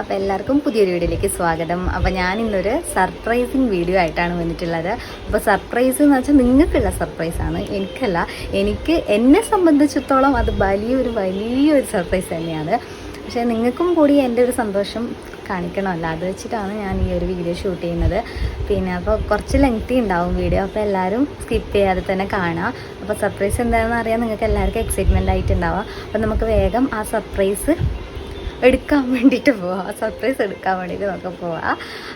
അപ്പോൾ എല്ലാവർക്കും പുതിയൊരു വീഡിയോയിലേക്ക് സ്വാഗതം. അപ്പോൾ ഞാൻ ഇന്നൊരു സർപ്രൈസിങ് വീഡിയോ ആയിട്ടാണ് വന്നിട്ടുള്ളത്. അപ്പോൾ സർപ്രൈസ് എന്ന് വെച്ചാൽ നിങ്ങൾക്കുള്ള സർപ്രൈസാണ്, എനിക്കല്ല. എന്നെ സംബന്ധിച്ചിടത്തോളം അത് വലിയൊരു സർപ്രൈസ് തന്നെയാണ്. പക്ഷേ നിങ്ങൾക്കും കൂടി എൻ്റെ ഒരു സന്തോഷം കാണിക്കണമല്ലോ, അത് വെച്ചിട്ടാണ് ഞാൻ ഈ ഒരു വീഡിയോ ഷൂട്ട് ചെയ്യുന്നത്. പിന്നെ അപ്പോൾ കുറച്ച് ലെങ്തി ഉണ്ടാവും വീഡിയോ, അപ്പോൾ എല്ലാവരും സ്കിപ്പ് ചെയ്യാതെ തന്നെ കാണുക. അപ്പോൾ സർപ്രൈസ് എന്താണെന്ന് അറിയാൻ നിങ്ങൾക്ക് എല്ലാവർക്കും എക്സൈറ്റ്മെൻ്റ് ആയിട്ടുണ്ടാവുക. അപ്പോൾ നമുക്ക് വേഗം ആ സർപ്രൈസ് എടുക്കാൻ വേണ്ടിയിട്ട് പോവാം. സർപ്രൈസ് എടുക്കാൻ വേണ്ടിയിട്ട് നമുക്ക് പോവാം.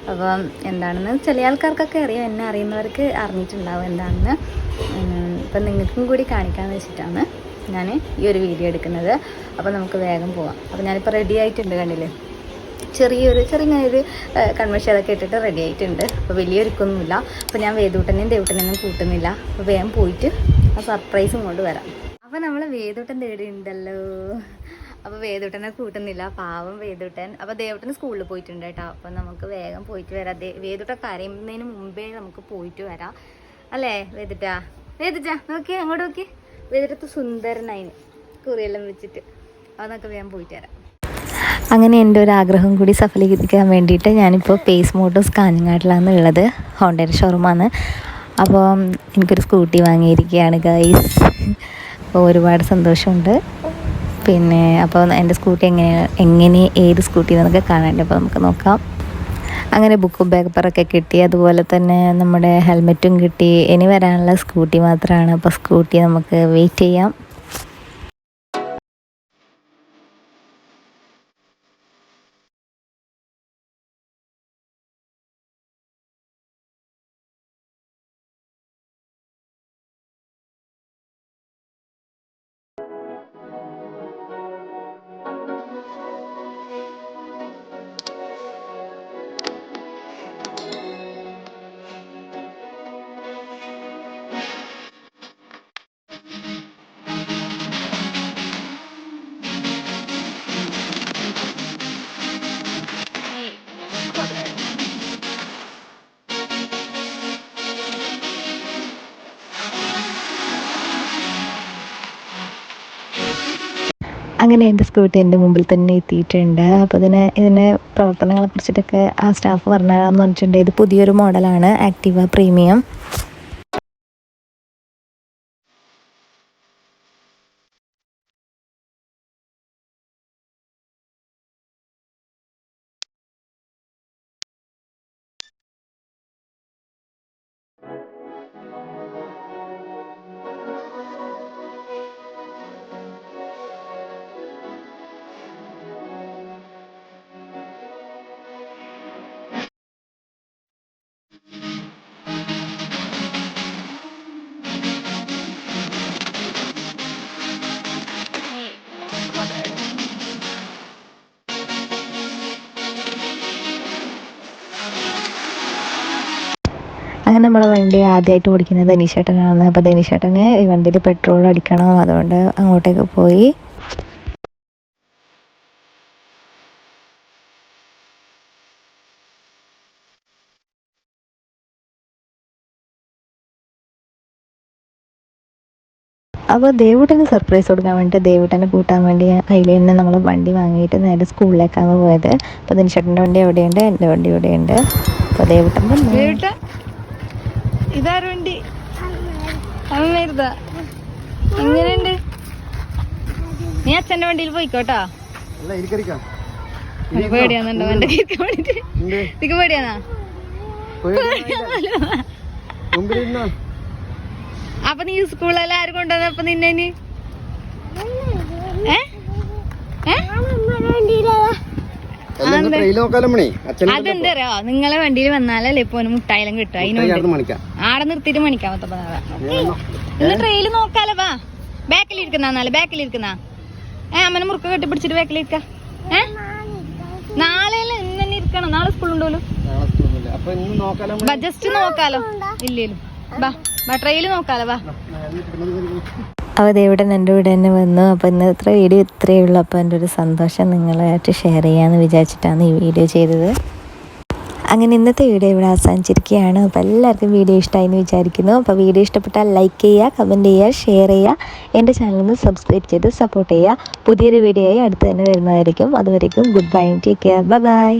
അപ്പം എന്താണെന്ന് ചില ആൾക്കാർക്കൊക്കെ അറിയാം, എന്നെ അറിയുന്നവർക്ക് അറിഞ്ഞിട്ടുണ്ടാവും എന്താണെന്ന്. അപ്പം നിങ്ങൾക്കും കൂടി കാണിക്കാമെന്ന് വെച്ചിട്ടാണ് ഞാൻ ഈ ഒരു വീഡിയോ എടുക്കുന്നത്. അപ്പോൾ നമുക്ക് വേഗം പോവാം. അപ്പോൾ ഞാനിപ്പോൾ റെഡി ആയിട്ടുണ്ട്, കണ്ടില്ലേ? ചെറിയൊരു കൺവെൻഷൻ അതൊക്കെ ഇട്ടിട്ട് റെഡി ആയിട്ടുണ്ട്. അപ്പോൾ വലിയൊരുക്കൊന്നുമില്ല. അപ്പോൾ ഞാൻ ദേവൂട്ടനെയും കൂട്ടുന്നില്ല. അപ്പോൾ വേഗം പോയിട്ട് ആ സർപ്രൈസും കൊണ്ട് വരാം. അപ്പോൾ നമ്മൾ വേദൂട്ടൻ തേടിയുണ്ടല്ലോ. അപ്പോൾ വേദൂട്ടനെ കൂട്ടുന്നില്ല, പാവം വേദൂട്ടൻ. അപ്പോൾ ദേവൂട്ടൻ സ്കൂളിൽ പോയിട്ടുണ്ട് കേട്ടോ. അപ്പോൾ നമുക്ക് വേഗം പോയിട്ട് വരാം. വേദൂട്ടൻ കരയുന്നതിന് മുമ്പേ നമുക്ക് പോയിട്ട് വരാം, അല്ലേ വേദുട്ട നോക്കിയേ, അങ്ങോട്ട് നോക്കി. വേദൂട്ടത്ത് സുന്ദരനായിന് കുറിയെല്ലാം വെച്ചിട്ട്. അപ്പോൾ നമുക്ക് വേഗം പോയിട്ട് വരാം. അങ്ങനെ എൻ്റെ ഒരു ആഗ്രഹം കൂടി സഫലീകരിക്കാൻ വേണ്ടിയിട്ട് ഞാനിപ്പോൾ പേസ് മോട്ടോ സ്കാനിങ്ങായിട്ടിലാണ് ഉള്ളത്. ഹോണ്ടയുടെ ഷോറൂമാണ്. അപ്പോൾ എനിക്കൊരു സ്കൂട്ടി വാങ്ങിയിരിക്കുകയാണ് ഗൈസ്. അപ്പോൾ ഒരുപാട് സന്തോഷമുണ്ട്. പിന്നെ അപ്പോൾ എൻ്റെ സ്കൂട്ടി എങ്ങനെ ഏത് സ്കൂട്ടി എന്നൊക്കെ കാണാനുണ്ട്. അപ്പോൾ നമുക്ക് നോക്കാം. അങ്ങനെ ബുക്കും പേപ്പറൊക്കെ കിട്ടി, അതുപോലെ തന്നെ നമ്മുടെ ഹെൽമെറ്റും കിട്ടി. ഇനി വരാനുള്ള സ്കൂട്ടി മാത്രമാണ്. അപ്പോൾ സ്കൂട്ടി നമുക്ക് വെയിറ്റ് ചെയ്യാം. അങ്ങനെ എൻ്റെ സ്കൂട്ടി എൻ്റെ മുമ്പിൽ തന്നെ എത്തിയിട്ടുണ്ട്. അപ്പോൾ ഇതിൻ്റെ പ്രവർത്തനങ്ങളെ കുറിച്ചിട്ടൊക്കെ ആ സ്റ്റാഫ് പറഞ്ഞാന്ന് പറഞ്ഞിട്ടുണ്ട്. ഇത് പുതിയൊരു മോഡലാണ്, ആക്റ്റീവ പ്രീമിയം. അങ്ങനെ നമ്മളെ വണ്ടി ആദ്യമായിട്ട് ഓടിക്കുന്നത് ധനീഷേട്ടനാണ്. അപ്പോൾ ധനീഷേട്ടന് ഈ വണ്ടിയിൽ പെട്രോൾ അടിക്കണം, അതുകൊണ്ട് അങ്ങോട്ടേക്ക് പോയി. അപ്പോൾ ദേവൂട്ടന് സർപ്രൈസ് കൊടുക്കാൻ വേണ്ടിയിട്ട് ദേവൂട്ടനെ കൂട്ടാൻ വേണ്ടി അതിൽ തന്നെ നമ്മൾ വണ്ടി വാങ്ങിയിട്ട് നേരെ സ്കൂളിലേക്കാണ് പോയത്. അപ്പോൾ ധനീഷേട്ടൻ്റെ വണ്ടി എവിടെയുണ്ട്, എൻ്റെ വണ്ടി എവിടെയുണ്ട്. അപ്പോൾ ദേവൂട്ടൻ ഇതാര വണ്ടി എങ്ങനെയുണ്ട്? നീ അച്ഛൻ്റെ വണ്ടിയിൽ പോയിക്കോട്ടോ. പേടിയാന്നുണ്ടോ എന്റെ കേൾക്കാൻ വേണ്ടിട്ട്? നിനക്ക് പേടിയാന്നാ? അപ്പൊ നീ സ്കൂളിലെല്ലാം ആരും കൊണ്ടുവന്നപ്പോ നിന്നെ അതെന്തറിയോ, നിങ്ങളെ വണ്ടിയിൽ വന്നാലല്ലേ ഇപ്പൊ മുട്ടായാലും കിട്ടും. അതിനോട് ആടെ നിർത്തിയിട്ട് മണിക്കാൻ പറ്റപ്പോ ഇന്ന് ട്രെയില് നോക്കാലോ. വാ, ബാക്കിലിരിക്കുന്ന അമ്മനെ മുറുക്ക കെട്ടിപ്പിടിച്ചിട്ട് ബാക്കിലിരിക്ക. നാളെ ഇന്ന് തന്നെ ഇരിക്കണം, നാളെ സ്കൂളുണ്ടല്ലോ. ജസ്റ്റ് നോക്കാലോ, ഇല്ലേലും ബാ ട്രെയില് നോക്കാലോ. വാ. അപ്പോൾ ദേവൂട്ടൻ എൻ്റെ കൂടെ തന്നെ വന്നു. അപ്പോൾ ഇന്നത്തെ വീഡിയോ ഇത്രയേ ഉള്ളൂ. അപ്പോൾ എൻ്റെ ഒരു സന്തോഷം നിങ്ങളായിട്ട് ഷെയർ ചെയ്യാമെന്ന് വിചാരിച്ചിട്ടാണ് ഈ വീഡിയോ ചെയ്തത്. അങ്ങനെ ഇന്നത്തെ വീഡിയോ ഇവിടെ അവസാനിച്ചിരിക്കുകയാണ്. അപ്പോൾ എല്ലാവർക്കും വീഡിയോ ഇഷ്ടമായി എന്ന് വിചാരിക്കുന്നു. അപ്പോൾ വീഡിയോ ഇഷ്ടപ്പെട്ടാൽ ലൈക്ക് ചെയ്യുക, കമൻറ്റ് ചെയ്യുക, ഷെയർ ചെയ്യുക, എൻ്റെ ചാനലിൽ സബ്സ്ക്രൈബ് ചെയ്ത് സപ്പോർട്ട് ചെയ്യുക. പുതിയൊരു വീഡിയോ ആയി അടുത്ത് തന്നെ വരുന്നതായിരിക്കും. അതുവരേക്കും good bye, take care, bye bye.